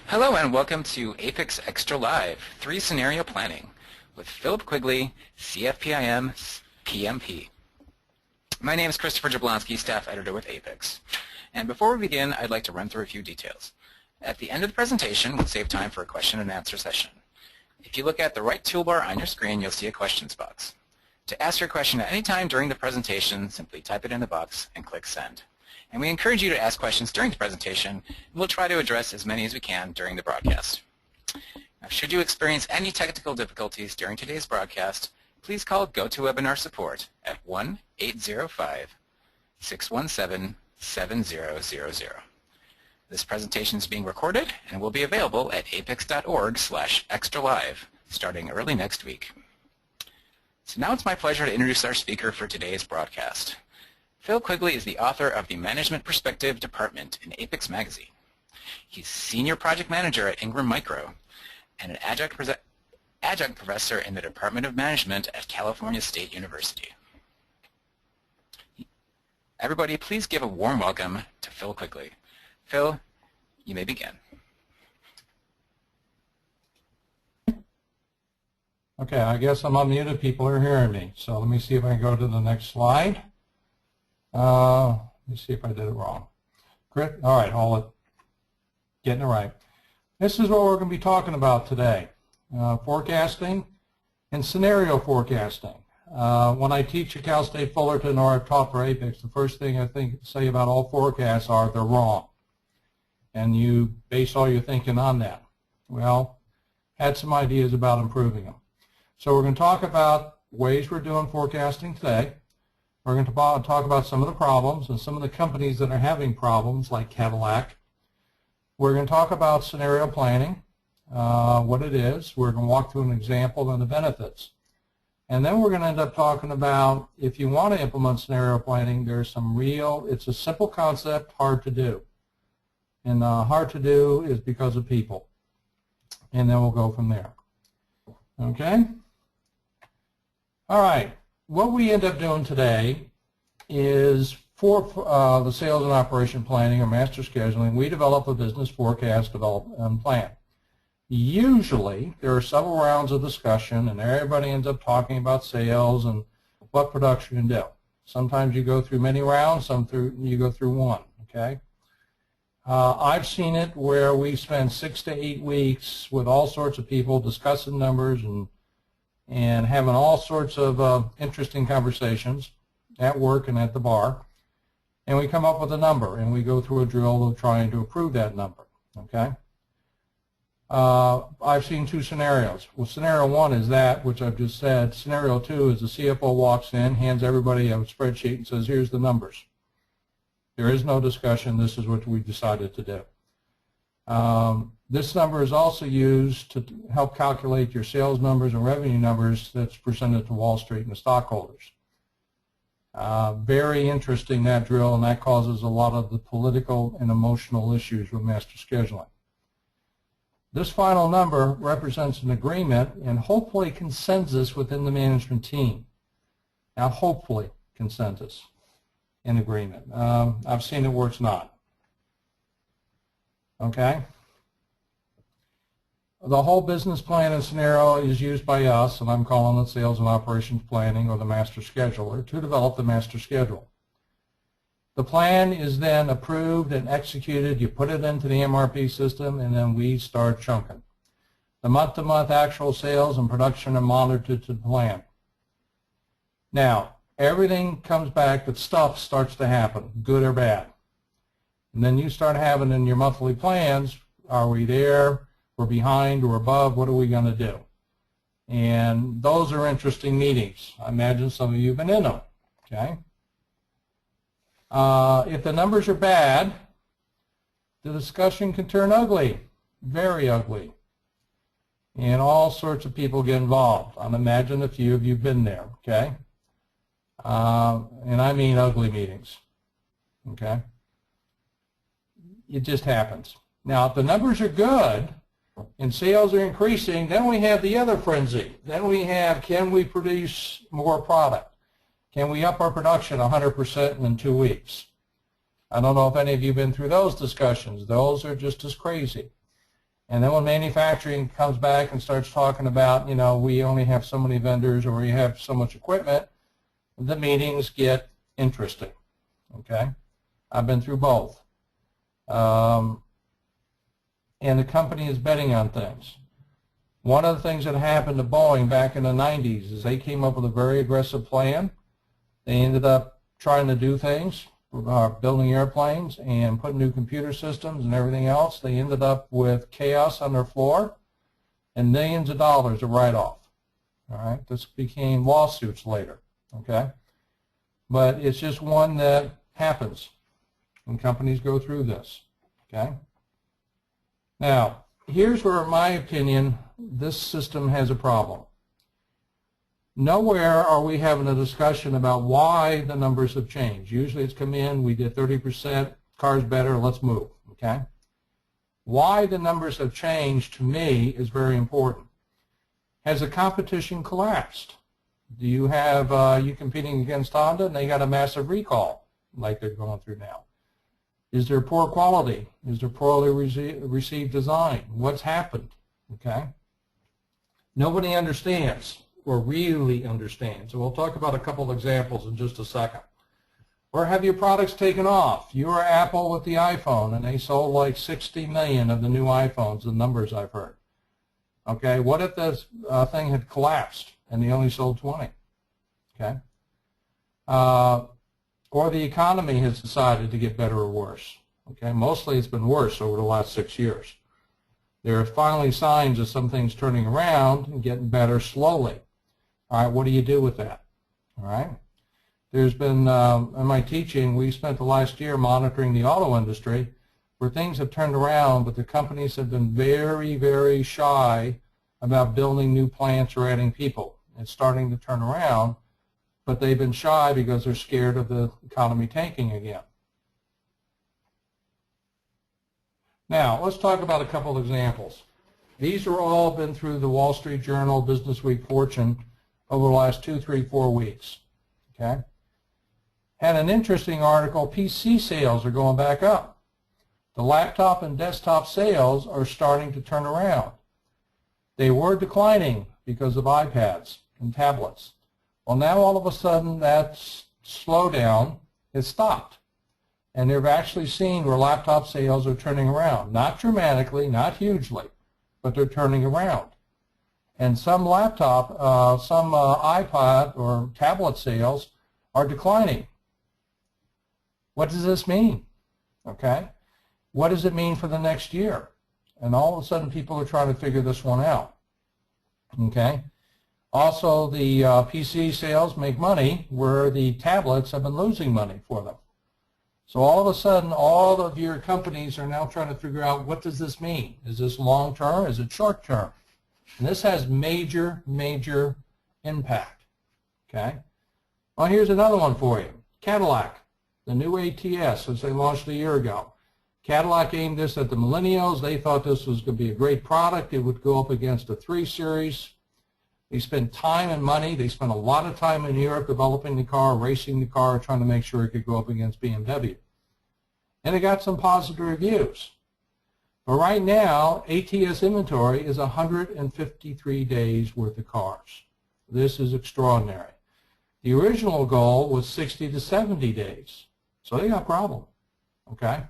Hello and welcome to APICS Extra Live, 3 Scenario Planning with Philip Quigley, CFPIM, PMP. My name is Christopher Jablonski, Staff Editor with APICS. And before we begin, I'd like to run through a few details. At the end of the presentation, we'll save time for a question and answer session. If you look at the right toolbar on your screen, you'll see a questions box. To ask your question at any time during the presentation, simply type it in the box and click Send. And we encourage you to ask questions during the presentation, and we'll try to address as many as we can during the broadcast. Now, should you experience any technical difficulties during today's broadcast, please call GoToWebinar support at 1-805-617-7000. This presentation is being recorded and will be available at apics.org/extralive starting early next week. So now it's my pleasure to introduce our speaker for today's broadcast. Phil Quigley is the author of the Management Perspective Department in APICS Magazine. He's Senior Project Manager at Ingram Micro and an adjunct professor in the Department of Management at California State University. Everybody, please give a warm welcome to Phil Quigley. Phil, you may begin. Okay, I guess I'm unmuted. People are hearing me. So let me see if I can go to the next slide. Let me see if I did it wrong. All right, getting it right. This is what we're going to be talking about today, forecasting and scenario forecasting. When I teach at Cal State Fullerton or I've taught for APICS, the first thing I say about all forecasts are they're wrong. And you base all your thinking on that. Well, had some ideas about improving them. So we're going to talk about ways we're doing forecasting today. We're going to talk about some of the problems and some of the companies that are having problems, like Cadillac. We're going to talk about scenario planning, what it is. We're going to walk through an example and the benefits. And then we're going to end up talking about, if you want to implement scenario planning, there's some it's a simple concept, hard to do. And hard to do is because of people. And then we'll go from there. Okay? All right. What we end up doing today is for the sales and operation planning or master scheduling, we develop a business forecast development plan. Usually, there are several rounds of discussion, and everybody ends up talking about sales and what production can do. Sometimes you go through many rounds, you go through one. Okay. I've seen it where we spend 6 to 8 weeks with all sorts of people discussing numbers and having all sorts of interesting conversations at work and at the bar. And we come up with a number, and we go through a drill of trying to improve that number. Okay? I've seen 2 scenarios. Well, scenario 1 is that, which I've just said. Scenario 2 is the CFO walks in, hands everybody a spreadsheet, and says, here's the numbers. There is no discussion. This is what we decided to do. This number is also used to help calculate your sales numbers and revenue numbers that's presented to Wall Street and the stockholders. Very interesting, that drill, and that causes a lot of the political and emotional issues with master scheduling. This final number represents an agreement and hopefully consensus within the management team. Now, hopefully consensus and agreement. I've seen it where it's not. Okay? The whole business plan and scenario is used by us, and I'm calling it sales and operations planning or the master scheduler, to develop the master schedule. The plan is then approved and executed. You put it into the MRP system, and then we start chunking. The month-to-month actual sales and production are monitored to the plan. Now, everything comes back, but stuff starts to happen, good or bad. And then you start having in your monthly plans, are we there? We're behind or above, what are we going to do? And those are interesting meetings. I imagine some of you have been in them. Okay? If the numbers are bad, the discussion can turn ugly, very ugly. And all sorts of people get involved. I imagine a few of you have been there. Okay? And I mean ugly meetings. Okay? It just happens. Now, if the numbers are good, and sales are increasing, then we have the other frenzy. Then we have, can we produce more product? Can we up our production 100% in 2 weeks? I don't know if any of you have been through those discussions. Those are just as crazy. And then when manufacturing comes back and starts talking about, we only have so many vendors or we have so much equipment, the meetings get interesting, okay? I've been through both. And the company is betting on things. One of the things that happened to Boeing back in the 90s is they came up with a very aggressive plan. They ended up trying to do things, building airplanes and putting new computer systems and everything else. They ended up with chaos on their floor and millions of dollars of write-off. All right, this became lawsuits later, okay? But it's just one that happens when companies go through this, okay? Now, here's where, in my opinion, this system has a problem. Nowhere are we having a discussion about why the numbers have changed. Usually it's come in, we did 30%, car's better, let's move, okay? Why the numbers have changed, to me, is very important. Has the competition collapsed? Do you have you competing against Honda and they got a massive recall like they're going through now? Is there poor quality? Is there poorly received design? What's happened, okay? Nobody understands or really understands. So we'll talk about a couple examples in just a second. Or have your products taken off? You were Apple with the iPhone and they sold like 60 million of the new iPhones, the numbers I've heard. Okay, what if this thing had collapsed and they only sold 20? Okay. Or the economy has decided to get better or worse. Okay, mostly it's been worse over the last 6 years. There are finally signs of some things turning around and getting better slowly. All right, what do you do with that? All right. There's been, in my teaching, we spent the last year monitoring the auto industry where things have turned around, but the companies have been very, very shy about building new plants or adding people. It's starting to turn around, but they've been shy because they're scared of the economy tanking again. Now, let's talk about a couple of examples. These are all been through the Wall Street Journal, Business Week, Fortune over the last 2, 3, 4 weeks. Okay? Had an interesting article, PC sales are going back up. The laptop and desktop sales are starting to turn around. They were declining because of iPads and tablets. Well, now all of a sudden that slowdown has stopped. And they've actually seen where laptop sales are turning around. Not dramatically, not hugely, but they're turning around. And some laptop, some iPod or tablet sales are declining. What does this mean? Okay? What does it mean for the next year? And all of a sudden people are trying to figure this one out. Okay? Also, the PC sales make money where the tablets have been losing money for them. So all of a sudden, all of your companies are now trying to figure out, what does this mean? Is this long term? Is it short term? And this has major, major impact. Okay? Well, here's another one for you. Cadillac, the new ATS, since they launched a year ago. Cadillac aimed this at the millennials. They thought this was going to be a great product. It would go up against a 3 Series. They spent time and money. They spent a lot of time in Europe developing the car, racing the car, trying to make sure it could go up against BMW. And it got some positive reviews. But right now, ATS inventory is 153 days worth of cars. This is extraordinary. The original goal was 60 to 70 days. So they got a problem. Okay?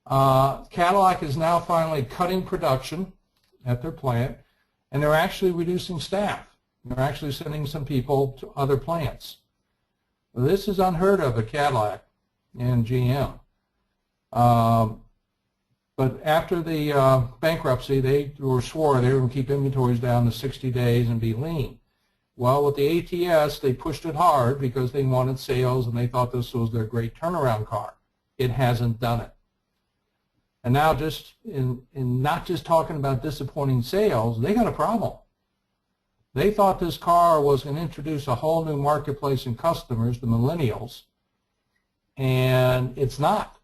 Cadillac is now finally cutting production at their plant, and they're actually reducing staff. They're actually sending some people to other plants. This is unheard of at Cadillac and GM. But after the bankruptcy, they swore they were going to keep inventories down to 60 days and be lean. Well, with the ATS, they pushed it hard because they wanted sales and they thought this was their great turnaround car. It hasn't done it. And now just in not just talking about disappointing sales, they got a problem. They thought this car was going to introduce a whole new marketplace and customers, the millennials, and it's not.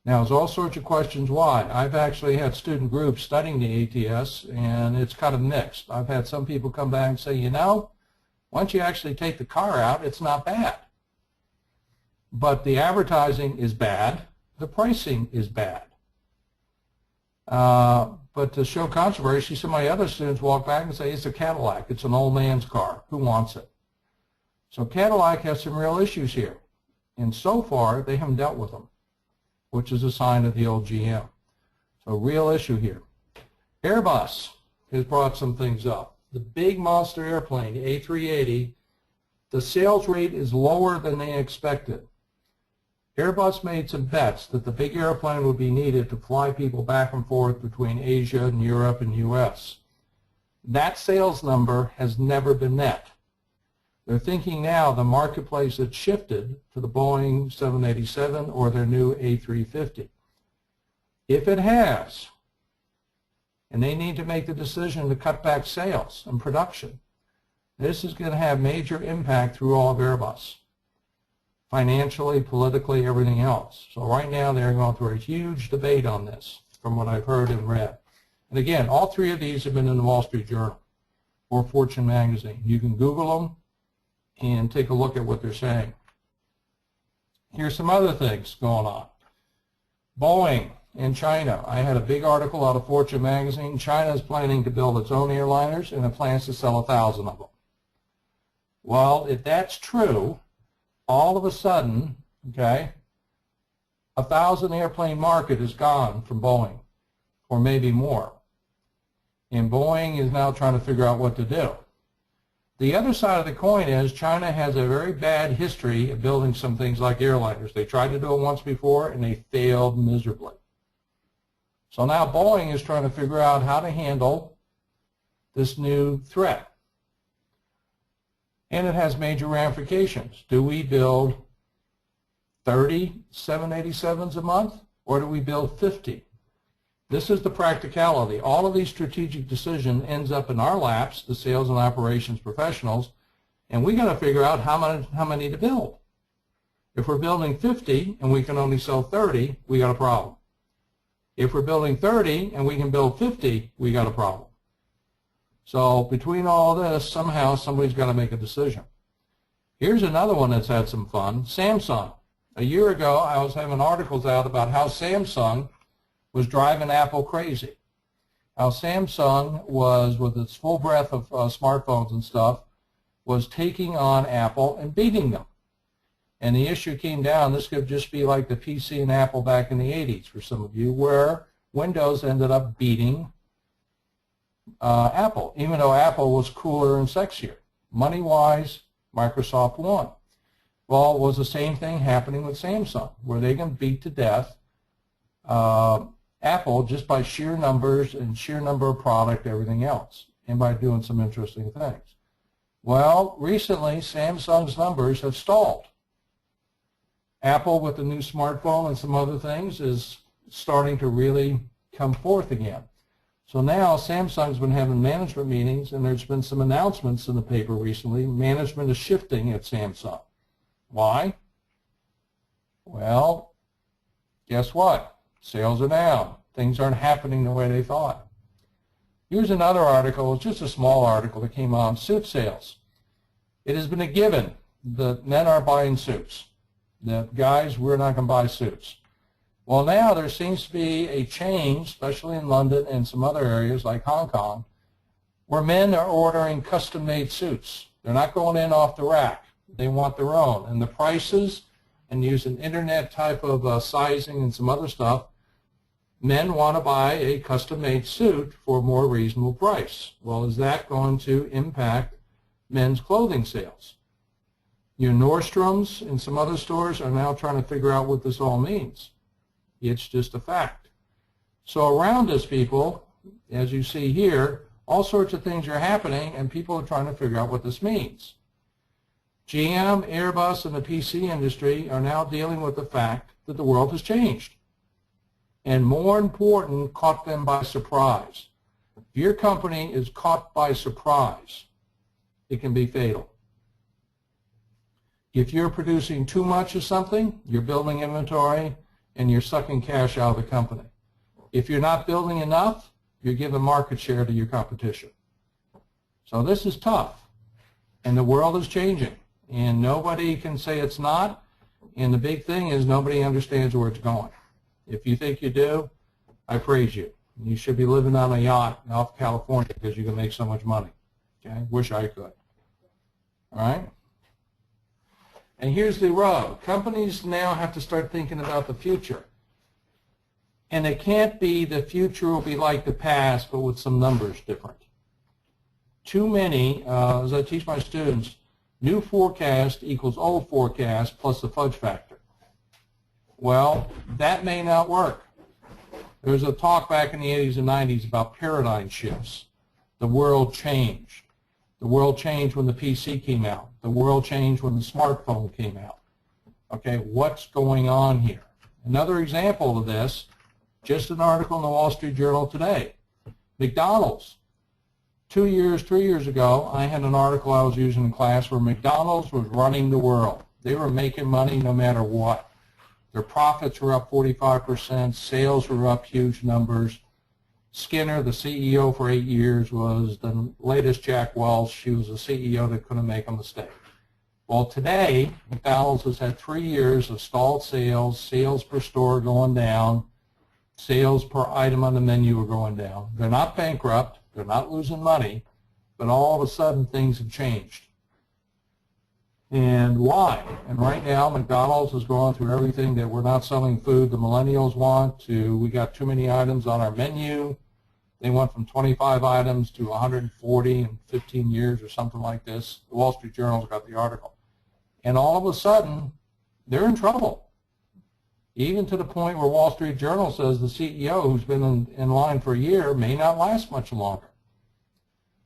Now, there's all sorts of questions why. I've actually had student groups studying the ATS, and it's kind of mixed. I've had some people come back and say, you know, once you actually take the car out, it's not bad. But the advertising is bad. The pricing is bad. But to show controversy, some of my other students walk back and say, it's a Cadillac. It's an old man's car. Who wants it? So Cadillac has some real issues here. And so far, they haven't dealt with them, which is a sign of the old GM. So real issue here. Airbus has brought some things up. The big monster airplane, the A380, the sales rate is lower than they expected. Airbus made some bets that the big airplane would be needed to fly people back and forth between Asia and Europe and US. That sales number has never been met. They're thinking now the marketplace has shifted to the Boeing 787 or their new A350. If it has, and they need to make the decision to cut back sales and production, this is going to have major impact through all of Airbus. Financially, politically, everything else. So right now they're going through a huge debate on this, from what I've heard and read. And again, all three of these have been in the Wall Street Journal or Fortune magazine. You can Google them and take a look at what they're saying. Here's some other things going on. Boeing in China. I had a big article out of Fortune magazine. China is planning to build its own airliners, and it plans to sell 1,000 of them. Well, if that's true, all of a sudden, okay, 1,000 airplane market is gone from Boeing, or maybe more. And Boeing is now trying to figure out what to do. The other side of the coin is China has a very bad history of building some things like airliners. They tried to do it once before, and they failed miserably. So now Boeing is trying to figure out how to handle this new threat. And it has major ramifications. Do we build 30 787s a month, or do we build 50? This is the practicality. All of these strategic decisions ends up in our laps, the sales and operations professionals, and we got to figure out how many to build. If we're building 50 and we can only sell 30, we got a problem. If we're building 30 and we can build 50, we got a problem. So between all this, somehow somebody's got to make a decision. Here's another one that's had some fun. Samsung. A year ago, I was having articles out about how Samsung was driving Apple crazy. How Samsung was, with its full breadth of smartphones and stuff, was taking on Apple and beating them. And the issue came down, this could just be like the PC and Apple back in the 80s for some of you, where Windows ended up beating Apple, even though Apple was cooler and sexier. Money-wise, Microsoft won. Well, it was the same thing happening with Samsung, where they can beat to death Apple just by sheer numbers and sheer number of product, everything else, and by doing some interesting things. Well, recently, Samsung's numbers have stalled. Apple, with the new smartphone and some other things, is starting to really come forth again. So now Samsung's been having management meetings, and there's been some announcements in the paper recently. Management is shifting at Samsung. Why? Well, guess what? Sales are down. Things aren't happening the way they thought. Here's another article. It's just a small article that came on suit sales. It has been a given that men are buying suits. That guys, we're not going to buy suits. Well, now there seems to be a change, especially in London and some other areas like Hong Kong, where men are ordering custom-made suits. They're not going in off the rack. They want their own. And the prices, and using internet type of sizing and some other stuff, men want to buy a custom-made suit for a more reasonable price. Well, is that going to impact men's clothing sales? Your Nordstroms and some other stores are now trying to figure out what this all means. It's just a fact. So around us, people, as you see here, all sorts of things are happening, and people are trying to figure out what this means. GM, Airbus, and the PC industry are now dealing with the fact that the world has changed. And more important, caught them by surprise. If your company is caught by surprise, it can be fatal. If you're producing too much of something, you're building inventory, and you're sucking cash out of the company. If you're not building enough, you're giving market share to your competition. So this is tough, and the world is changing, and nobody can say it's not, and the big thing is nobody understands where it's going. If you think you do, I praise you. You should be living on a yacht off California because you can make so much money. Okay? Wish I could. All right? And here's the rub. Companies now have to start thinking about the future. And it can't be the future will be like the past, but with some numbers different. Too many, as I teach my students, new forecast equals old forecast plus the fudge factor. Well, that may not work. There was a talk back in the 80s and 90s about paradigm shifts. The world changed. The world changed when the PC came out. The world changed when the smartphone came out. Okay, what's going on here? Another example of this, just an article in the Wall Street Journal today. McDonald's. 3 years ago, I had an article I was using in class where McDonald's was running the world. They were making money no matter what. Their profits were up 45%, sales were up huge numbers. Skinner, the CEO for 8 years, was the latest Jack Welch. She was a CEO that couldn't make a mistake. Well, today, McDonald's has had 3 years of stalled sales, sales per store going down, sales per item on the menu are going down. They're not bankrupt. They're not losing money, but all of a sudden things have changed. And why? And right now McDonald's is going through everything that we're not selling food the millennials want to we got too many items on our menu. They went from 25 items to 140 in 15 years or something like this. The Wall Street Journal's got the article. And all of a sudden they're in trouble. Even to the point where Wall Street Journal says the CEO, who's been in line for a year, may not last much longer.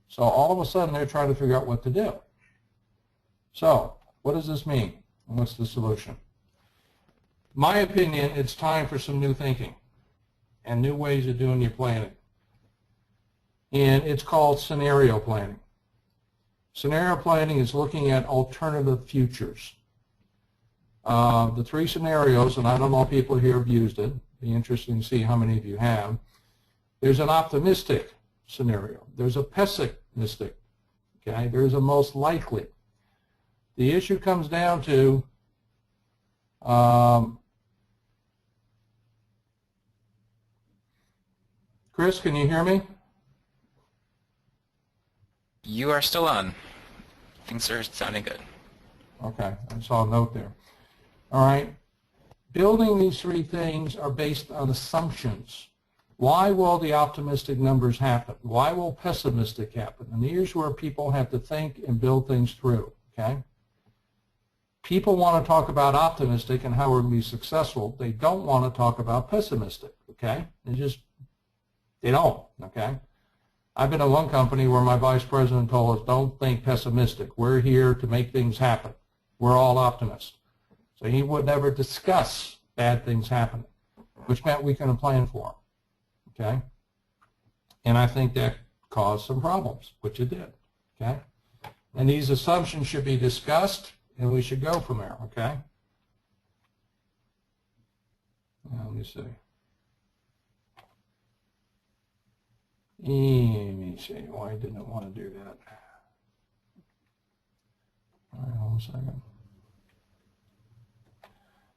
So all of a sudden they're trying to figure out what to do. So what does this mean? And what's the solution? My opinion, it's time for some new thinking and new ways of doing your planning. And it's called scenario planning. Scenario planning is looking at alternative futures. The 3 scenarios, and I don't know if people here have used it. It'd be interesting to see how many of you have. There's an optimistic scenario. There's a pessimistic. Okay? There's a most likely. The issue comes down to Chris, can you hear me? You are still on. Things are sounding good. Okay, I saw a note there. All right. Building these 3 things are based on assumptions. Why will the optimistic numbers happen? Why will pessimistic happen? And here's where people have to think and build things through, okay? People want to talk about optimistic and how we're going to be successful. They don't want to talk about pessimistic, okay? They don't, okay? I've been in one company where my vice president told us, don't think pessimistic. We're here to make things happen. We're all optimists. So he would never discuss bad things happening, which meant we couldn't plan for them, okay? And I think that caused some problems, which it did, okay? And these assumptions should be discussed, and we should go from there, okay? Now, let me see. Let me see why I didn't want to do that. All right, hold on a second.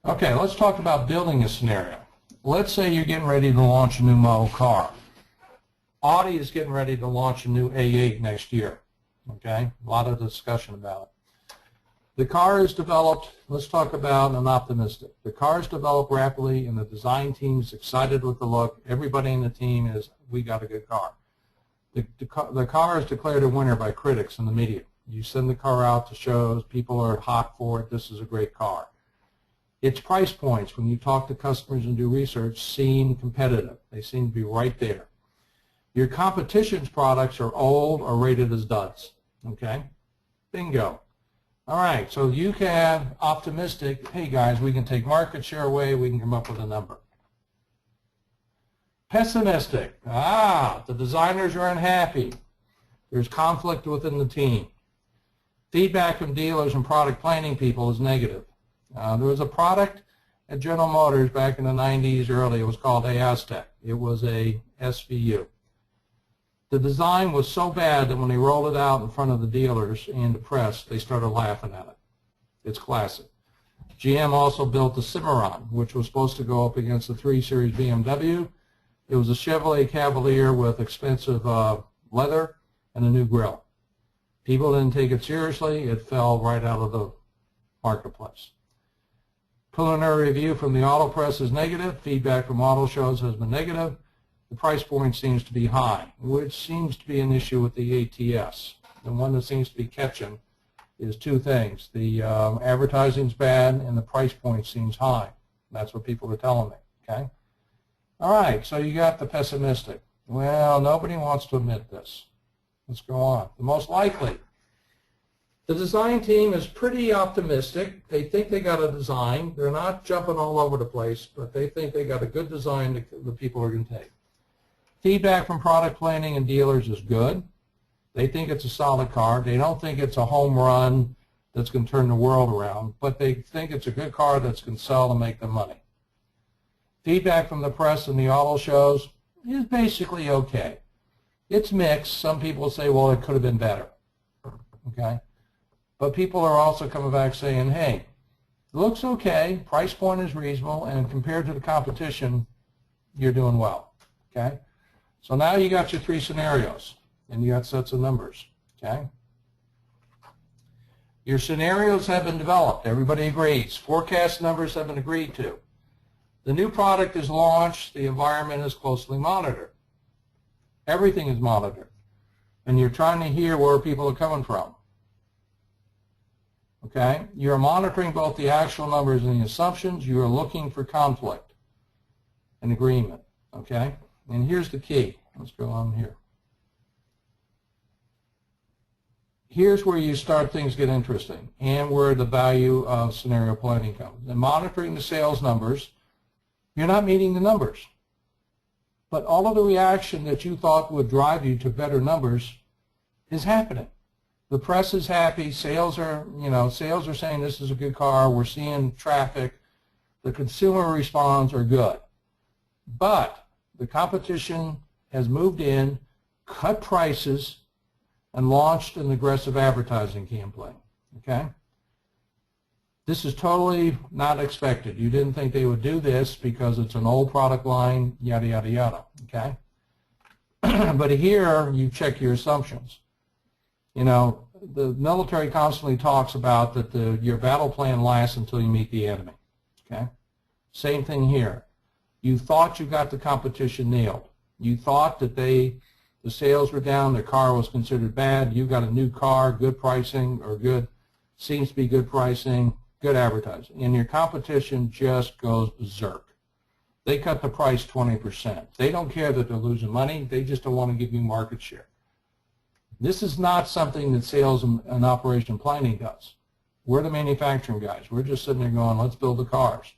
Okay, let's talk about building a scenario. Let's say you're getting ready to launch a new model car. Audi is getting ready to launch a new A8 next year. Okay, a lot of discussion about it. The car is developed, let's talk about an optimistic. The car is developed rapidly and the design team is excited with the look. Everybody in the team is, we got a good car. The car is declared a winner by critics and the media. You send the car out to shows, people are hot for it, this is a great car. Its price points, when you talk to customers and do research, seem competitive. They seem to be right there. Your competition's products are old or rated as duds. Okay? Bingo. All right, so you can optimistic, hey guys, we can take market share away, we can come up with a number. Pessimistic, the designers are unhappy. There's conflict within the team. Feedback from dealers and product planning people is negative. There was a product at General Motors back in the 90s early. It was called Aztec. It was a SVU. The design was so bad that when they rolled it out in front of the dealers and the press, they started laughing at it. It's classic. GM also built the Cimarron, which was supposed to go up against the 3 Series BMW. It was a Chevrolet Cavalier with expensive leather and a new grille. People didn't take it seriously. It fell right out of the marketplace. Preliminary review from the auto press is negative. Feedback from auto shows has been negative. The price point seems to be high, which seems to be an issue with the ATS. The one that seems to be catching is two things. The advertising's bad and the price point seems high. That's what people are telling me, okay? All right, so you got the pessimistic. Well, nobody wants to admit this. Let's go on. The most likely. The design team is pretty optimistic. They think they got a design. They're not jumping all over the place, but they think they got a good design that the people are going to take. Feedback from product planning and dealers is good. They think it's a solid car. They don't think it's a home run that's going to turn the world around, but they think it's a good car that's going to sell and make them money. Feedback from the press and the auto shows is basically okay. It's mixed. Some people say, well, it could have been better. Okay? But people are also coming back saying, hey, it looks okay, price point is reasonable, and compared to the competition, you're doing well. Okay? So now you got your three scenarios, and you got sets of numbers. Okay? Your scenarios have been developed. Everybody agrees. Forecast numbers have been agreed to. The new product is launched. The environment is closely monitored. Everything is monitored. And you're trying to hear where people are coming from. Okay? You're monitoring both the actual numbers and the assumptions. You are looking for conflict and agreement. Okay? And here's the key. Let's go on here. Here's where you start things get interesting and where the value of scenario planning comes. In monitoring the sales numbers, you're not meeting the numbers. But all of the reaction that you thought would drive you to better numbers is happening. The press is happy. Sales are saying this is a good car. We're seeing traffic. The consumer response are good. But the competition has moved in, cut prices, and launched an aggressive advertising campaign. Okay? This is totally not expected. You didn't think they would do this because it's an old product line, yada, yada, yada. Okay? But here, you check your assumptions. You know, the military constantly talks about that your battle plan lasts until you meet the enemy. Okay? Same thing here. You thought you got the competition nailed. You thought that the sales were down, the car was considered bad, you got a new car, good pricing, or good, seems to be good pricing, good advertising, and your competition just goes berserk. They cut the price 20%. They don't care that they're losing money, they just don't want to give you market share. This is not something that sales and operation planning does. We're the manufacturing guys. We're just sitting there going, let's build the cars.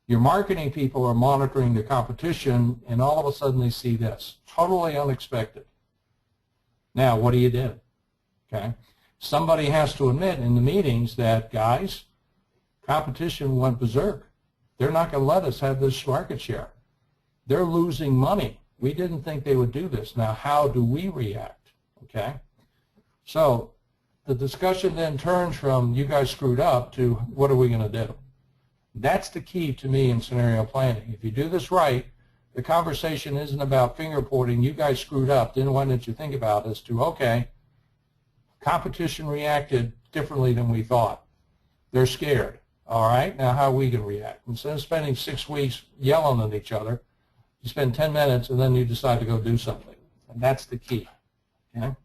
Your marketing people are monitoring the competition, and all of a sudden they see this. Totally unexpected. Now, what do you do? Okay? Somebody has to admit in the meetings that, guys, competition went berserk. They're not going to let us have this market share. They're losing money. We didn't think they would do this. Now, how do we react? Okay? So the discussion then turns from you guys screwed up to what are we going to do? That's the key to me in scenario planning. If you do this right, the conversation isn't about finger pointing, you guys screwed up. Then why didn't you think about is to, okay, competition reacted differently than we thought. They're scared. All right, now how are we going to react? Instead of spending 6 weeks yelling at each other, you spend 10 minutes and then you decide to go do something. And that's the key. Okay?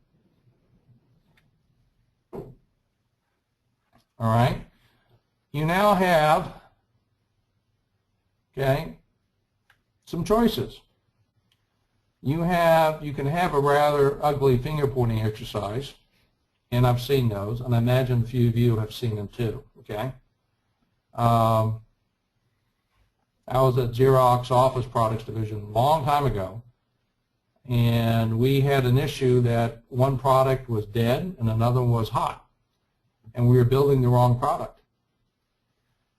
All right. You now have, okay, some choices. You can have a rather ugly finger pointing exercise, and I've seen those, and I imagine a few of you have seen them too. Okay. I was at Xerox Office Products Division a long time ago, and we had an issue that one product was dead and another one was hot, and we were building the wrong product.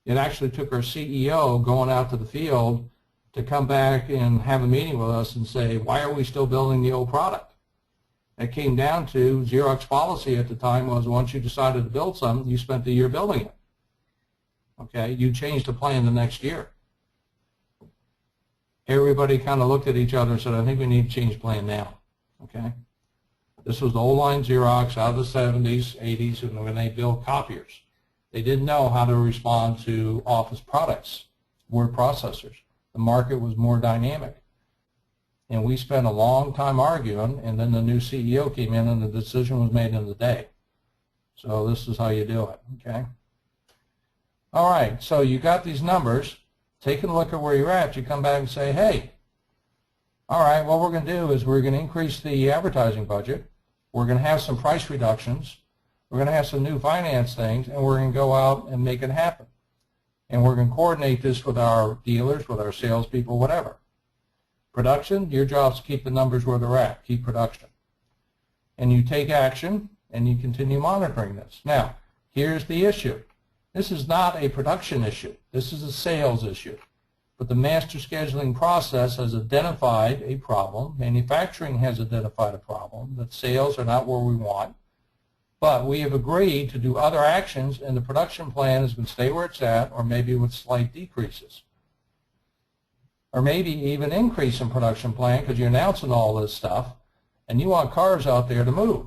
It actually took our CEO going out to the field to come back and have a meeting with us and say, why are we still building the old product? It came down to Xerox policy at the time was once you decided to build something, you spent the year building it. Okay, you changed the plan the next year. everybody kind of looked at each other and said, I think we need to change plan now. Okay? This was the old line Xerox out of the 70s, 80s, and when they built copiers. They didn't know how to respond to Office products, word processors. The market was more dynamic. And we spent a long time arguing, and then the new CEO came in and the decision was made in the day. So this is how you do it, okay? All right, so you got these numbers. Taking a look at where you're at, you come back and say, hey, all right, what we're going to do is we're going to increase the advertising budget. We're going to have some price reductions. We're going to have some new finance things, and we're going to go out and make it happen. And we're going to coordinate this with our dealers, with our salespeople, whatever. Production, your job is to keep the numbers where they're at, keep production. And you take action, and you continue monitoring this. Now, here's the issue. This is not a production issue. This is a sales issue. But the master scheduling process has identified a problem. Manufacturing has identified a problem, that sales are not where we want. But we have agreed to do other actions, and the production plan is going to stay where it's at, or maybe with slight decreases. Or maybe even increase in production plan because you're announcing all this stuff, and you want cars out there to move.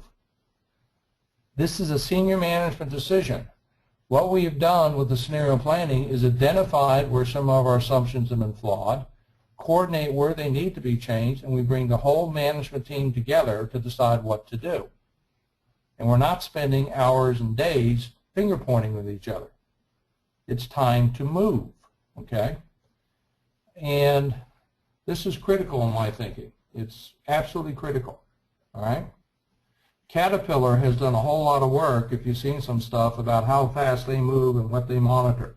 This is a senior management decision. What we have done with the scenario planning is identified where some of our assumptions have been flawed, coordinate where they need to be changed, and we bring the whole management team together to decide what to do. And we're not spending hours and days finger pointing with each other. It's time to move, okay? And this is critical in my thinking. It's absolutely critical, all right? Caterpillar has done a whole lot of work, if you've seen some stuff, about how fast they move and what they monitor.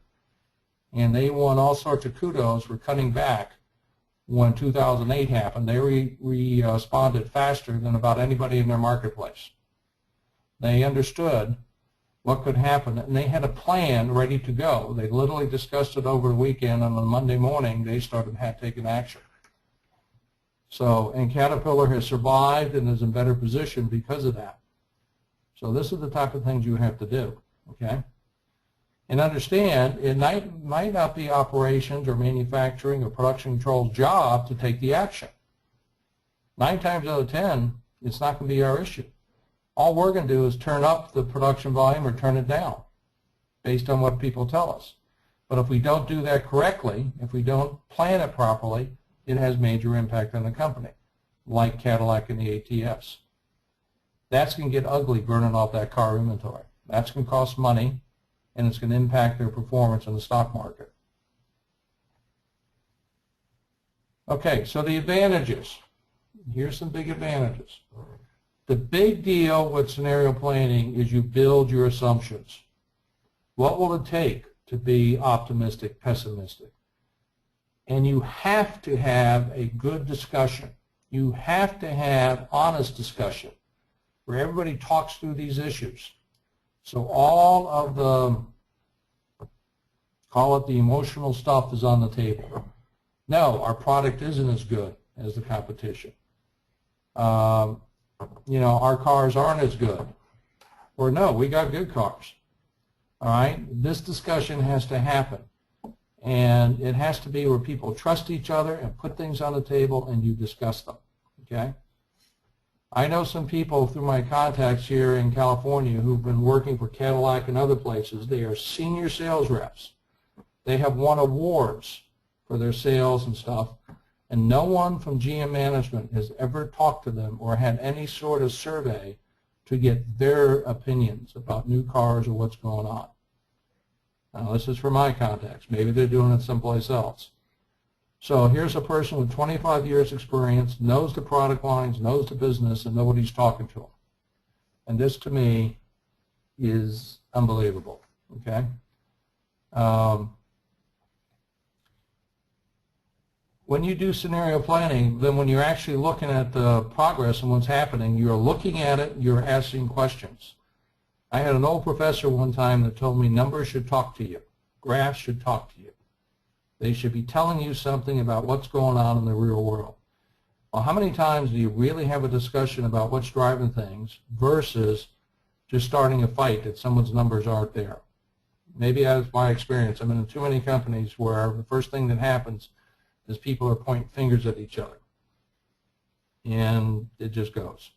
And they won all sorts of kudos for cutting back when 2008 happened. They responded faster than about anybody in their marketplace. They understood what could happen, and they had a plan ready to go. They literally discussed it over the weekend, and on Monday morning they started taking action. So, and Caterpillar has survived and is in better position because of that. So this is the type of things you have to do, okay? And understand, it might not be operations or manufacturing or production control's job to take the action. 9 times out of 10, it's not going to be our issue. All we're going to do is turn up the production volume or turn it down based on what people tell us. But if we don't do that correctly, if we don't plan it properly, it has major impact on the company, like Cadillac and the ATS. That's going to get ugly burning off that car inventory. That's going to cost money, and it's going to impact their performance in the stock market. Okay, so the advantages. Here's some big advantages. The big deal with scenario planning is you build your assumptions. What will it take to be optimistic, pessimistic? And you have to have a good discussion. You have to have honest discussion where everybody talks through these issues. So all of the, call it the emotional stuff, is on the table. No, our product isn't as good as the competition. You know, our cars aren't as good. Or no, we got good cars. All right? This discussion has to happen. And it has to be where people trust each other and put things on the table and you discuss them, okay? I know some people through my contacts here in California who've been working for Cadillac and other places. They are senior sales reps. They have won awards for their sales and stuff, and no one from GM management has ever talked to them or had any sort of survey to get their opinions about new cars or what's going on. Now, this is for my contacts. Maybe they're doing it someplace else. So here's a person with 25 years experience, knows the product lines, knows the business, and nobody's talking to them. And this, to me, is unbelievable, okay? When you do scenario planning, then when you're actually looking at the progress and what's happening, you're looking at it, you're asking questions. I had an old professor one time that told me numbers should talk to you. Graphs should talk to you. They should be telling you something about what's going on in the real world. Well, how many times do you really have a discussion about what's driving things versus just starting a fight that someone's numbers aren't there? Maybe that's my experience. I'm in too many companies where the first thing that happens as people are pointing fingers at each other. And it just goes.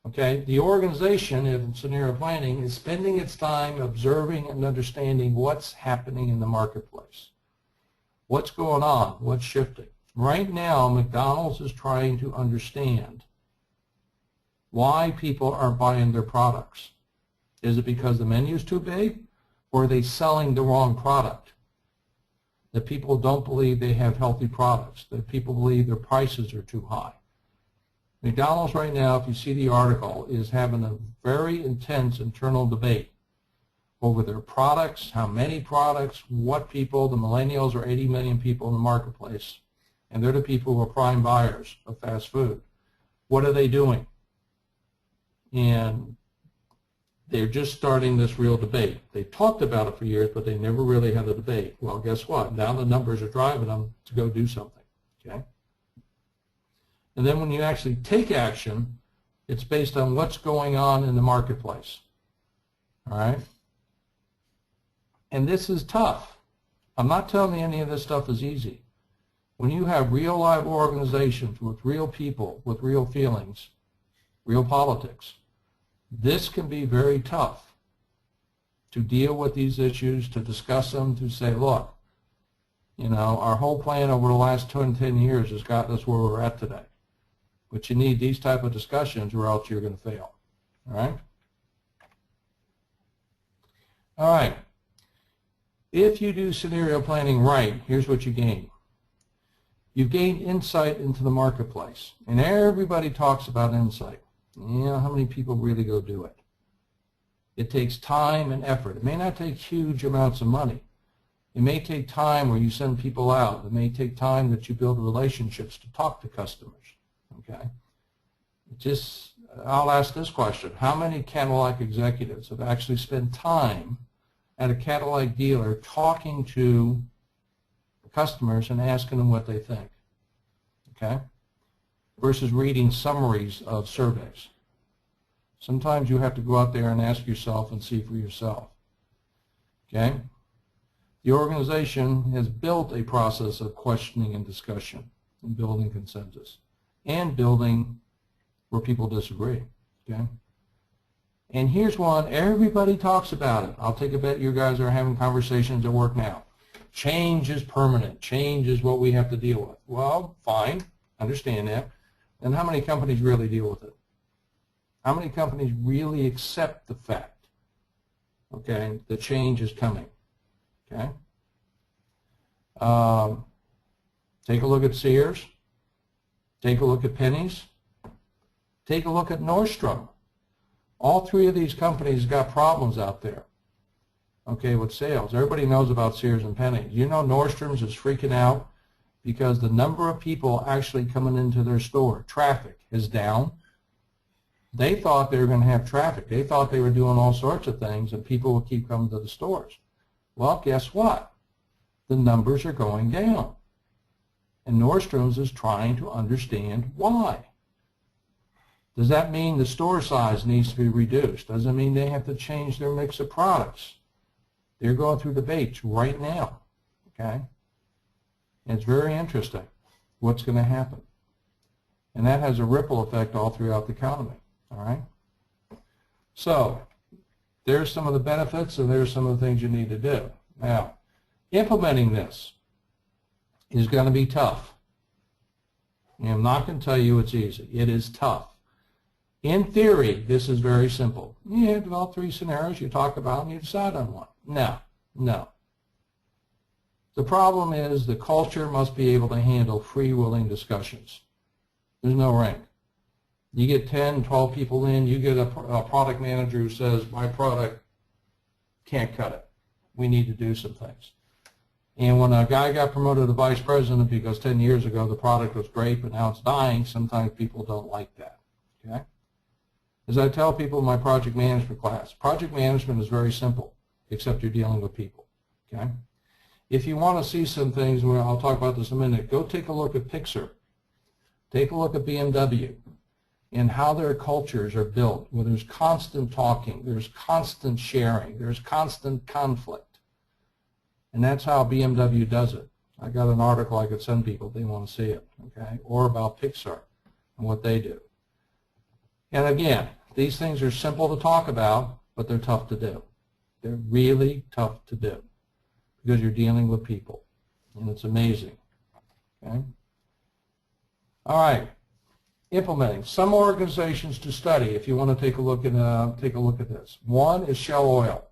Okay, the organization in scenario planning is spending its time observing and understanding what's happening in the marketplace. What's going on? What's shifting? Right now, McDonald's is trying to understand why people aren't buying their products. Is it because the menu's too big, or are they selling the wrong product? That people don't believe they have healthy products, that people believe their prices are too high. McDonald's right now, if you see the article, is having a very intense internal debate over their products, how many products, what people. The millennials are 80 million people in the marketplace, and they're the people who are prime buyers of fast food. What are they doing? And they're just starting this real debate. They talked about it for years, but they never really had a debate. Well, guess what? Now the numbers are driving them to go do something. Okay? And then when you actually take action, it's based on what's going on in the marketplace. All right? And this is tough. I'm not telling you any of this stuff is easy. When you have real live organizations with real people, with real feelings, real politics, this can be very tough to deal with these issues, to discuss them, to say, look, you know, our whole plan over the last 10 years has gotten us where we're at today. But you need these type of discussions or else you're going to fail. All right? All right. If you do scenario planning right, here's what you gain. You gain insight into the marketplace. And everybody talks about insight. You know, how many people really go do it? It takes time and effort. It may not take huge amounts of money. It may take time where you send people out. It may take time that you build relationships to talk to customers. Okay? I'll ask this question. How many Cadillac executives have actually spent time at a Cadillac dealer talking to customers and asking them what they think? Okay? Versus reading summaries of surveys. Sometimes you have to go out there and ask yourself and see for yourself. Okay? The organization has built a process of questioning and discussion and building consensus and building where people disagree. Okay? And here's one, everybody talks about it. I'll take a bet you guys are having conversations at work now. Change is permanent. Change is what we have to deal with. Well, fine, understand that. And how many companies really deal with it? How many companies really accept the fact, okay, the change is coming? Okay? Take a look at Sears. Take a look at Penny's. Take a look at Nordstrom. All three of these companies got problems out there, okay, with sales. Everybody knows about Sears and Penny's. You know Nordstrom's is freaking out because the number of people actually coming into their store, traffic, is down. They thought they were going to have traffic. They thought they were doing all sorts of things and people would keep coming to the stores. Well, guess what? The numbers are going down. And Nordstrom's is trying to understand why. Does that mean the store size needs to be reduced? Does it mean they have to change their mix of products? They're going through debates right now. Okay? And it's very interesting what's going to happen. And that has a ripple effect all throughout the economy. All right? So, there's some of the benefits and there's some of the things you need to do. Now, implementing this is going to be tough. And I'm not going to tell you it's easy. It is tough. In theory, this is very simple. You develop 3 scenarios, you talk about and you decide on one. No. The problem is the culture must be able to handle free-willing discussions. There's no rank. You get 10, 12 people in, you get a product manager who says, my product can't cut it. We need to do some things. And when a guy got promoted to vice president because 10 years ago the product was great but now it's dying, sometimes people don't like that. Okay? As I tell people in my project management class, project management is very simple, except you're dealing with people. Okay? If you want to see some things, well, I'll talk about this in a minute, go take a look at Pixar. Take a look at BMW and how their cultures are built, where there's constant talking, there's constant sharing, there's constant conflict. And that's how BMW does it. I got an article I could send people if they want to see it, okay? Or about Pixar and what they do. And again, these things are simple to talk about, but they're tough to do. They're really tough to do because you're dealing with people, and it's amazing, okay? All right, implementing some organizations to study. If you want to take a look at this. One is Shell Oil.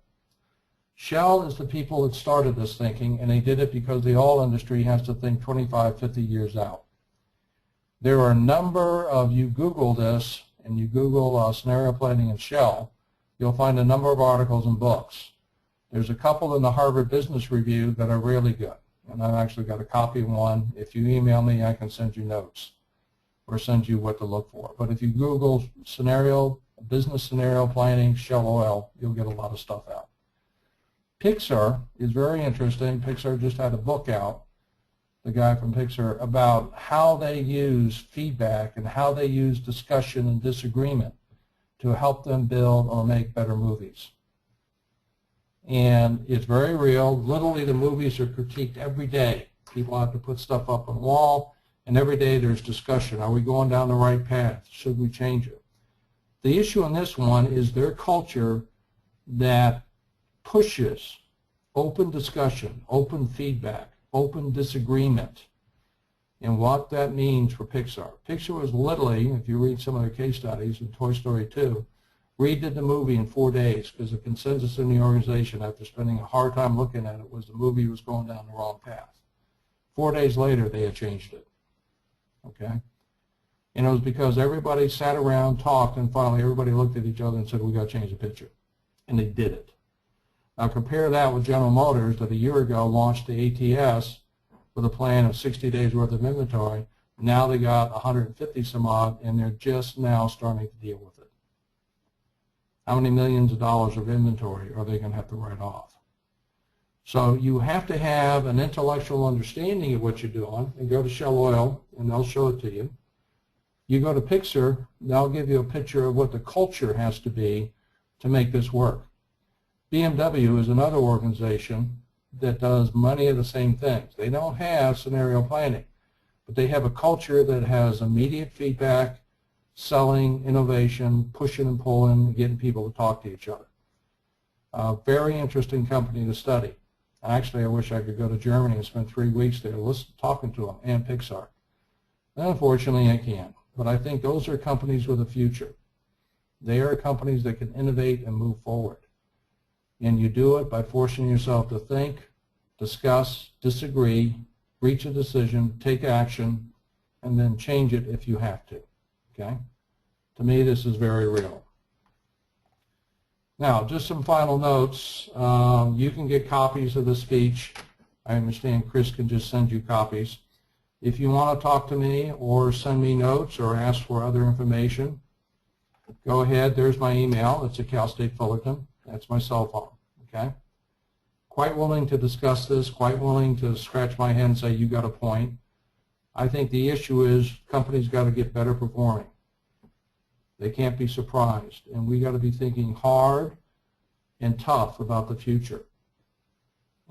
Shell is the people that started this thinking, and they did it because the oil industry has to think 25, 50 years out. There are a number of, you Google this, and you Google scenario planning and Shell, you'll find a number of articles and books. There's a couple in the Harvard Business Review that are really good, and I've actually got a copy of one. If you email me, I can send you notes or send you what to look for. But if you Google business scenario planning, Shell Oil, you'll get a lot of stuff out. Pixar is very interesting. Pixar just had a book out, the guy from Pixar, about how they use feedback and how they use discussion and disagreement to help them build or make better movies. And it's very real. Literally, the movies are critiqued every day. People have to put stuff up on the wall, and every day there's discussion. Are we going down the right path? Should we change it? The issue in this one is their culture that pushes open discussion, open feedback, open disagreement, and what that means for Pixar. Pixar was literally, if you read some of their case studies in Toy Story 2, redid the movie in 4 days because the consensus in the organization after spending a hard time looking at it was the movie was going down the wrong path. 4 days later, they had changed it. Okay? And it was because everybody sat around, talked, and finally everybody looked at each other and said, we got to change the picture. And they did it. Now compare that with General Motors that a year ago launched the ATS with a plan of 60 days worth of inventory. Now they got 150 some odd, and they're just now starting to deal with it. How many millions of dollars of inventory are they going to have to write off? So you have to have an intellectual understanding of what you're doing, and go to Shell Oil, and they'll show it to you. You go to Pixar, they'll give you a picture of what the culture has to be to make this work. BMW is another organization that does many of the same things. They don't have scenario planning, but they have a culture that has immediate feedback, selling, innovation, pushing and pulling, getting people to talk to each other. Very interesting company to study. Actually, I wish I could go to Germany and spend 3 weeks there talking to them and Pixar. Unfortunately, I can't. But I think those are companies with a future. They are companies that can innovate and move forward. And you do it by forcing yourself to think, discuss, disagree, reach a decision, take action, and then change it if you have to. Okay? To me, this is very real. Now, just some final notes. You can get copies of the speech. I understand Chris can just send you copies. If you want to talk to me or send me notes or ask for other information, go ahead. There's my email. It's at Cal State Fullerton. That's my cell phone. Okay? Quite willing to discuss this, quite willing to scratch my head and say, you got a point. I think the issue is companies got to get better performing. They can't be surprised. And we got to be thinking hard and tough about the future.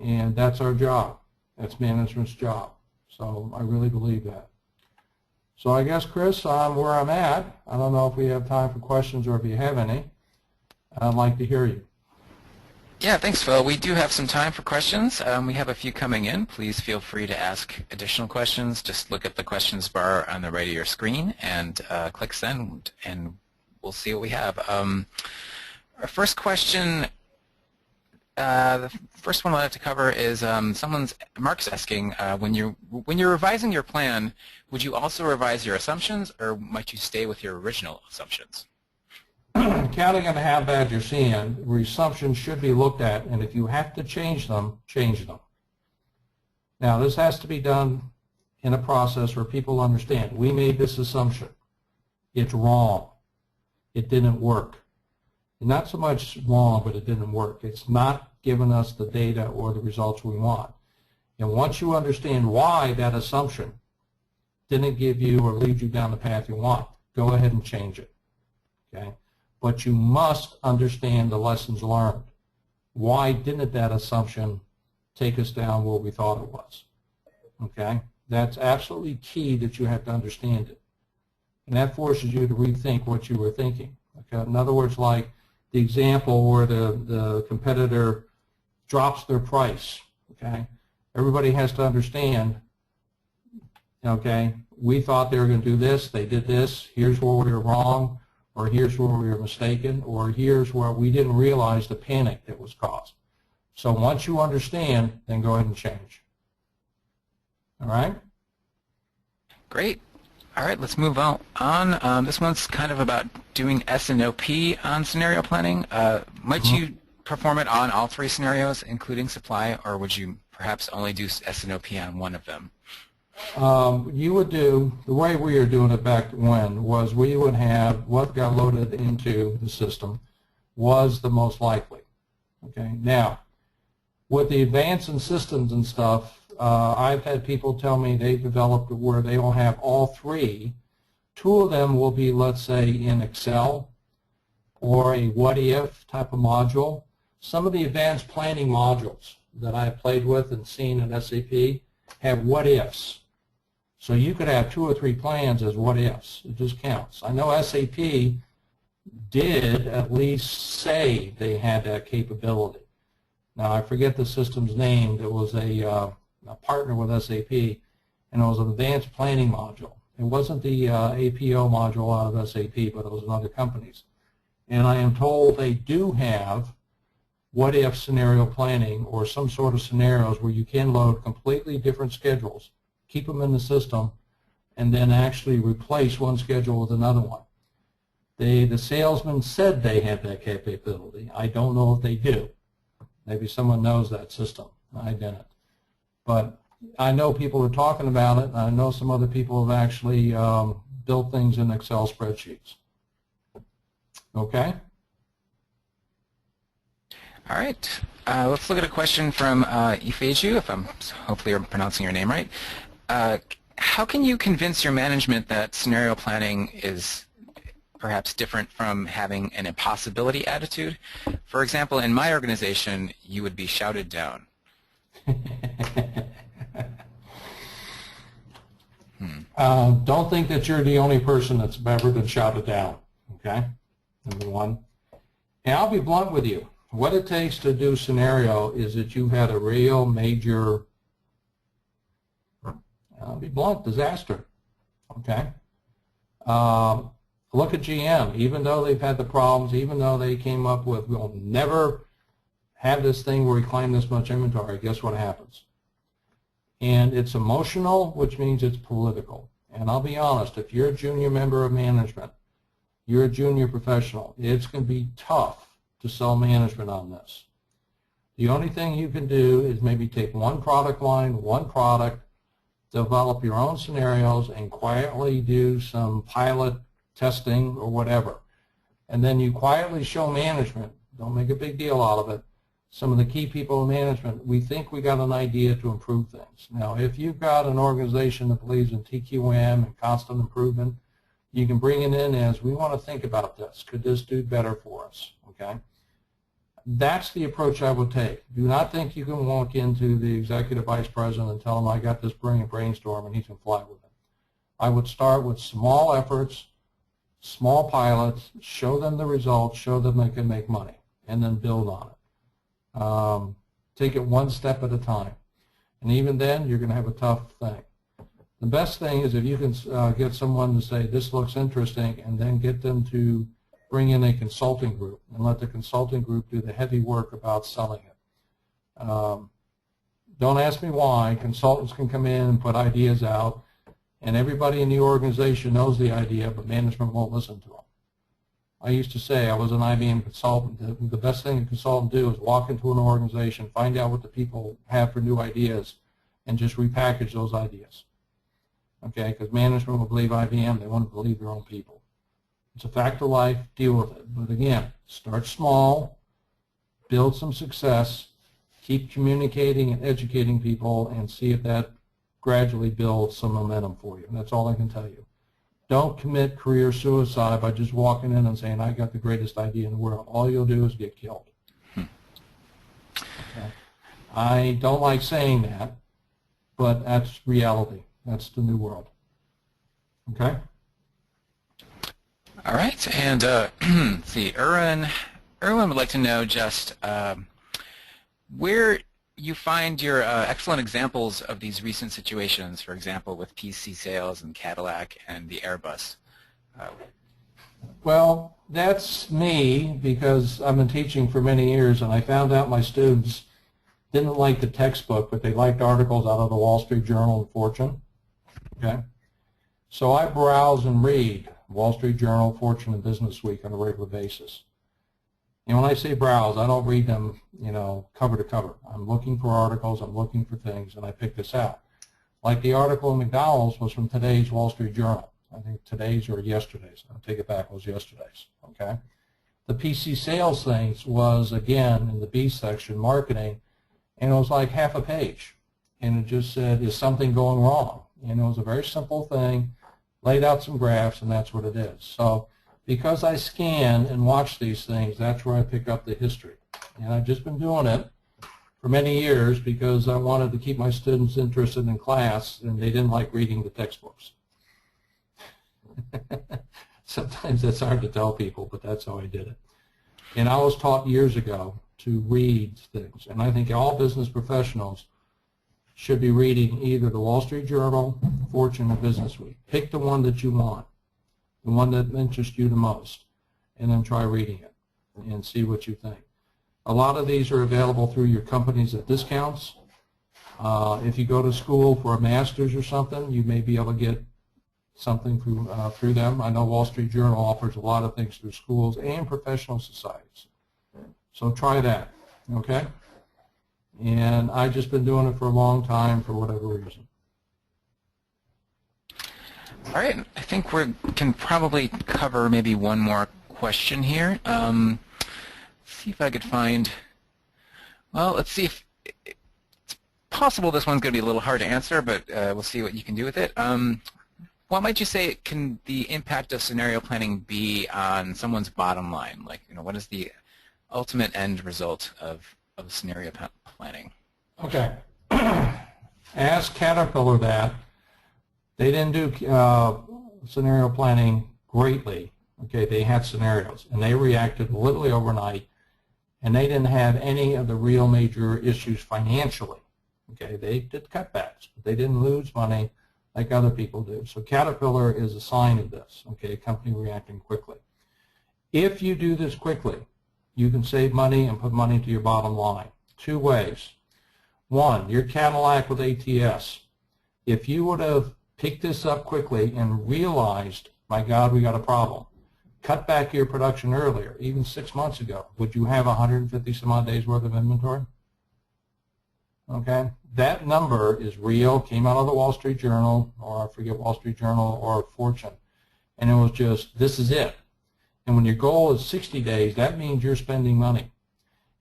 And that's our job. That's management's job. So I really believe that. So I guess, Chris, I'm where I'm at. I don't know if we have time for questions or if you have any. I'd like to hear you. Yeah, thanks, Phil. We do have some time for questions. We have a few coming in. Please feel free to ask additional questions. Just look at the questions bar on the right of your screen and click send, and we'll see what we have. Our first question, the first one I'd like to cover is Mark's asking, when you're revising your plan, would you also revise your assumptions, or might you stay with your original assumptions? Counting on how bad you're seeing, your assumptions should be looked at, and if you have to change them, change them. Now, this has to be done in a process where people understand, we made this assumption. It's wrong. It didn't work. Not so much wrong, but it didn't work. It's not giving us the data or the results we want. And once you understand why that assumption didn't give you or lead you down the path you want, go ahead and change it. Okay? But you must understand the lessons learned. Why didn't that assumption take us down where we thought it was? Okay? That's absolutely key that you have to understand it. And that forces you to rethink what you were thinking. Okay? In other words, like the example where the competitor drops their price. Okay? Everybody has to understand, okay, we thought they were going to do this, they did this, here's where we were wrong, or here's where we were mistaken, or here's where we didn't realize the panic that was caused. So once you understand, then go ahead and change. All right? Great. All right, let's move on. This one's kind of about doing S&OP on scenario planning. Might you perform it on all three scenarios, including supply, or would you perhaps only do S&OP on one of them? You would do, the way we were doing it back when was we would have what got loaded into the system was the most likely. Okay. Now, with the advance in systems and stuff, I've had people tell me they've developed where they will have all three. Two of them will be, let's say, in Excel or a what-if type of module. Some of the advanced planning modules that I've played with and seen in SAP have what-ifs. So you could have 2 or 3 plans as what-ifs. It just counts. I know SAP did at least say they had that capability. Now, I forget the system's name. There was a partner with SAP, and it was an advanced planning module. It wasn't the APO module out of SAP, but it was in other companies. And I am told they do have what-if scenario planning or some sort of scenarios where you can load completely different schedules, keep them in the system, and then actually replace one schedule with another one. The salesman said they had that capability. I don't know if they do. Maybe someone knows that system. I didn't. But I know people are talking about it. I know some other people have actually built things in Excel spreadsheets. Okay? All right. Let's look at a question from Ifeju, if I'm hopefully I'm pronouncing your name right. How can you convince your management that scenario planning is perhaps different from having an impossibility attitude? For example, in my organization, you would be shouted down. Don't think that you're the only person that's ever been shouted down, okay? Number one. And I'll be blunt with you. What it takes to do scenario is that you've had a real major, I'll be blunt, disaster, okay? Look at GM. Even though they've had the problems, even though they came up with, we'll never have this thing where we claim this much inventory, guess what happens? And it's emotional, which means it's political. And I'll be honest, if you're a junior member of management, you're a junior professional, it's going to be tough to sell management on this. The only thing you can do is maybe take one product line, one product, develop your own scenarios, and quietly do some pilot testing or whatever. And then you quietly show management, don't make a big deal out of it, some of the key people in management, we think we got an idea to improve things. Now, if you've got an organization that believes in TQM and constant improvement, you can bring it in as, we want to think about this. Could this do better for us? Okay? That's the approach I would take. Do not think you can walk into the executive vice president and tell him, I got this brilliant brainstorm, and he can fly with it. I would start with small efforts, small pilots, show them the results, show them they can make money, and then build on it. Take it one step at a time. And even then, you're going to have a tough thing. The best thing is if you can get someone to say, this looks interesting, and then get them to bring in a consulting group and let the consulting group do the heavy work about selling it. Don't ask me why. Consultants can come in and put ideas out, and everybody in the organization knows the idea, but management won't listen to them. I used to say I was an IBM consultant. The best thing a consultant do is walk into an organization, find out what the people have for new ideas, and just repackage those ideas. Okay, because management will believe IBM, they want to believe their own people. It's a fact of life, deal with it. But again, start small, build some success, keep communicating and educating people, and see if that gradually builds some momentum for you. And that's all I can tell you. Don't commit career suicide by just walking in and saying, I got the greatest idea in the world. All you'll do is get killed. Okay. I don't like saying that, but that's reality. That's the new world. Okay? All right, and let's see, Erwin would like to know just where you find your excellent examples of these recent situations, for example, with PC sales and Cadillac and the Airbus. Well, that's me because I've been teaching for many years, and I found out my students didn't like the textbook, but they liked articles out of the Wall Street Journal and Fortune. Okay? So I browse and read Wall Street Journal, Fortune, and Business Week on a regular basis. And when I say browse, I don't read them, cover to cover. I'm looking for articles, I'm looking for things, and I pick this out. Like the article in McDonald's was from today's Wall Street Journal. I think today's or yesterday's. I'll take it back, it was yesterday's. Okay? The PC sales things was, again, in the B section, marketing, and it was like half a page. And it just said, is something going wrong? And it was a very simple thing, laid out some graphs, and that's what it is. So because I scan and watch these things, that's where I pick up the history. And I've just been doing it for many years because I wanted to keep my students interested in class, and they didn't like reading the textbooks. Sometimes that's hard to tell people, but that's how I did it. And I was taught years ago to read things, and I think all business professionals should be reading either the Wall Street Journal, Fortune, or Business Week. Pick the one that you want, the one that interests you the most, and then try reading it and see what you think. A lot of these are available through your companies at discounts. If you go to school for a master's or something, you may be able to get something through them. I know Wall Street Journal offers a lot of things through schools and professional societies. So try that, okay? And I've just been doing it for a long time for whatever reason. All right, I think we can probably cover maybe one more question here. See if I could find, well, let's see if it's possible this one's going to be a little hard to answer, but we'll see what you can do with it. What might you say can the impact of scenario planning be on someone's bottom line? Like, what is the ultimate end result of scenario planning? Okay. Ask Caterpillar that. They didn't do scenario planning greatly. Okay, they had scenarios, and they reacted literally overnight, and they didn't have any of the real major issues financially. Okay, they did cutbacks, but they didn't lose money like other people do. So Caterpillar is a sign of this, okay, a company reacting quickly. If you do this quickly, you can save money and put money to your bottom line. Two ways. One, your Cadillac with ATS. If you would have picked this up quickly and realized, my God, we got a problem, cut back your production earlier, even 6 months ago, would you have 150 some odd days worth of inventory? Okay, that number is real, came out of the Wall Street Journal, or I forget Wall Street Journal or Fortune, and it was just, this is it. And when your goal is 60 days, that means you're spending money.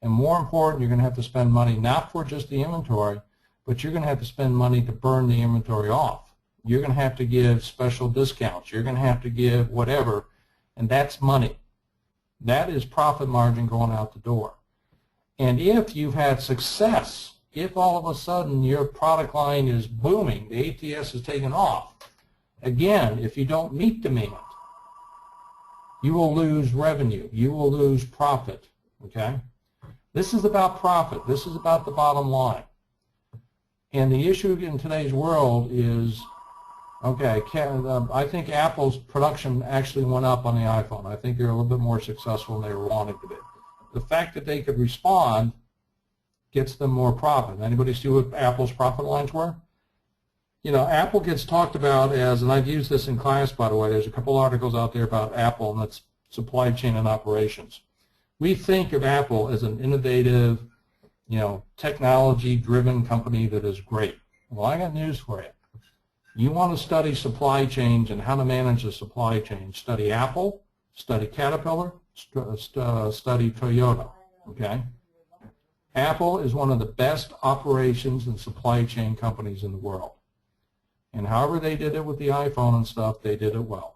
And more important, you're going to have to spend money not for just the inventory, but you're going to have to spend money to burn the inventory off. You're going to have to give special discounts. You're going to have to give whatever, and that's money. That is profit margin going out the door. And if you've had success, if all of a sudden your product line is booming, the ATS is taking off, again, if you don't meet demand, you will lose revenue. You will lose profit, okay? This is about profit. This is about the bottom line. And the issue in today's world is, okay, I think Apple's production actually went up on the iPhone. I think they're a little bit more successful than they were wanting to be. The fact that they could respond gets them more profit. Anybody see what Apple's profit lines were? Apple gets talked about as, and I've used this in class, by the way, there's a couple articles out there about Apple, and that's supply chain and operations. We think of Apple as an innovative, technology-driven company that is great. Well, I got news for you. You want to study supply chains and how to manage a supply chain, study Apple, study Caterpillar, study Toyota, okay? Apple is one of the best operations and supply chain companies in the world. And however they did it with the iPhone and stuff, they did it well.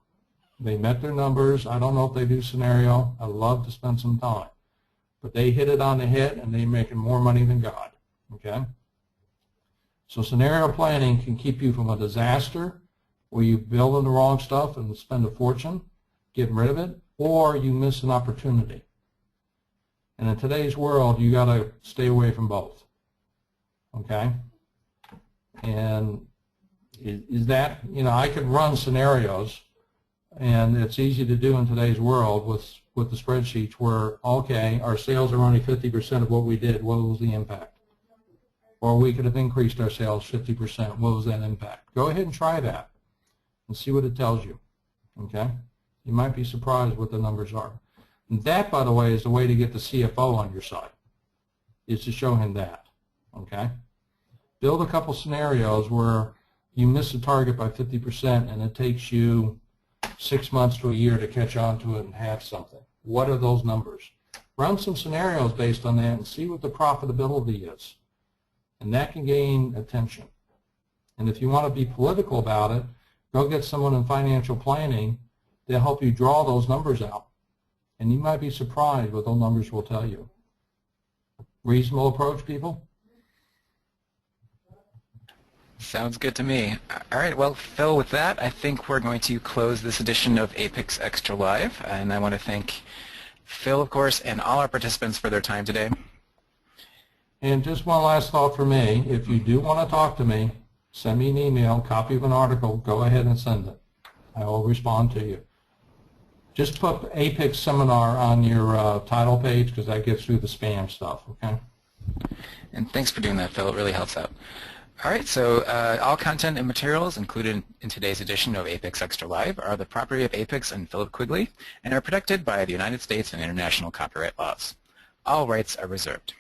They met their numbers. I don't know if they do scenario. I'd love to spend some time. But they hit it on the head, and they're making more money than God, okay? So scenario planning can keep you from a disaster where you build in the wrong stuff and spend a fortune getting rid of it, or you miss an opportunity. And in today's world, you got to stay away from both. Okay? And is that, I could run scenarios, and it's easy to do in today's world with the spreadsheets where, okay, our sales are only 50% of what we did. What was the impact? Or we could have increased our sales 50%. What was that impact? Go ahead and try that and see what it tells you. Okay? You might be surprised what the numbers are. And that, by the way, is the way to get the CFO on your side, is to show him that. Okay? Build a couple scenarios where you miss the target by 50% and it takes you 6 months to a year to catch on to it and have something. What are those numbers? Run some scenarios based on that and see what the profitability is. And that can gain attention. And if you want to be political about it, go get someone in financial planning to help you draw those numbers out. And you might be surprised what those numbers will tell you. Reasonable approach, people? Sounds good to me. All right, well, Phil, with that, I think we're going to close this edition of APICS Extra Live. And I want to thank Phil, of course, and all our participants for their time today. And just one last thought for me. If you do want to talk to me, send me an email, copy of an article, go ahead and send it. I will respond to you. Just put APICS Seminar on your title page because that gets through the spam stuff, okay? And thanks for doing that, Phil. It really helps out. All right, so all content and materials included in today's edition of APICS Extra Live are the property of APICS and Philip Quigley and are protected by the United States and international copyright laws. All rights are reserved.